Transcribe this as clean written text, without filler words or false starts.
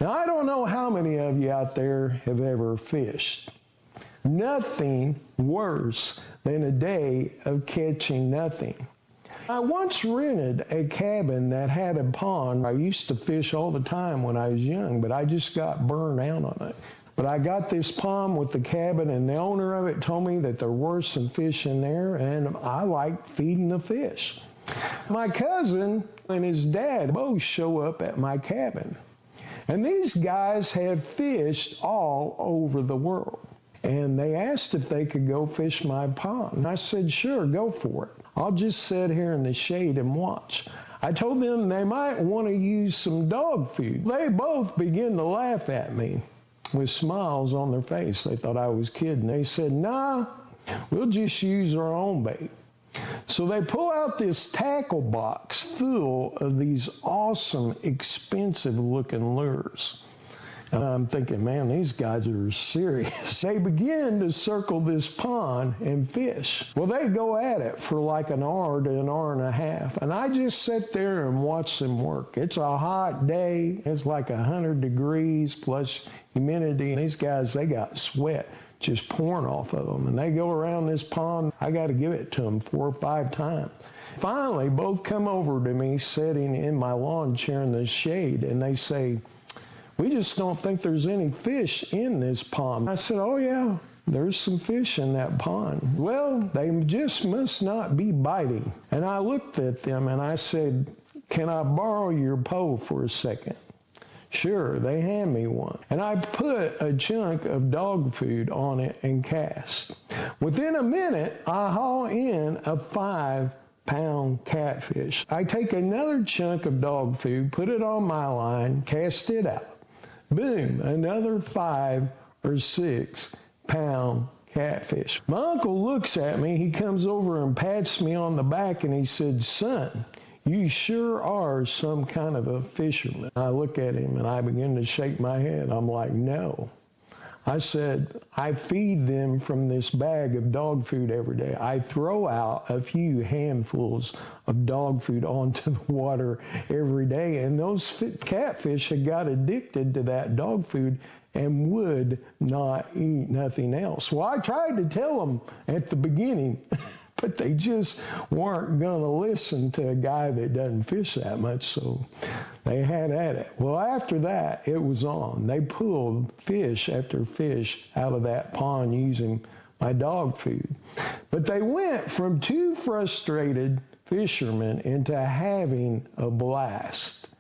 Now, I don't know how many of you out there have ever fished. Nothing worse than a day of catching nothing. I once rented a cabin that had a pond. I used to fish all the time when I was young, but I just got burned out on it. But I got this pond with the cabin, and the owner of it told me that there were some fish in there, and I liked feeding the fish. My cousin and his dad both show up at my cabin. And these guys have fished all over the world. And they asked if they could go fish my pond. And I said, sure, go for it. I'll just sit here in the shade and watch. I told them they might want to use some dog food. They both began to laugh at me with smiles on their face. They thought I was kidding. They said, nah, we'll just use our own bait. So they pull out this tackle box full of these awesome, expensive-looking lures. And I'm thinking, man, these guys are serious. They begin to circle this pond and fish. Well, they go at it for like an hour to an hour and a half. And I just sit there and watch them work. It's a hot day. It's like 100 degrees plus humidity. And these guys, they got sweat just pouring off of them. And they go around this pond. I got to give it to them 4 or 5 times. Finally, both come over to me sitting in my lawn chair in the shade, and they say, we just don't think there's any fish in this pond. I said, oh yeah, there's some fish in that pond. Well, they just must not be biting. And I looked at them and I said, can I borrow your pole for a second? Sure, they hand me one. And I put a chunk of dog food on it and cast. Within a minute, I haul in a 5-pound catfish. I take another chunk of dog food, put it on my line, cast it out. Boom, another 5 or 6 pound catfish. My uncle looks at me, he comes over and pats me on the back and he said, son, you sure are some kind of a fisherman. I look at him and I begin to shake my head. I'm like, no. I said, I feed them from this bag of dog food every day. I throw out a few handfuls of dog food onto the water every day. And those catfish had got addicted to that dog food and would not eat nothing else. Well, I tried to tell them at the beginning, but they just weren't going to listen to a guy that doesn't fish that much, so they had at it. Well, after that, it was on. They pulled fish after fish out of that pond using my dog food. But they went from 2 frustrated fishermen into having a blast.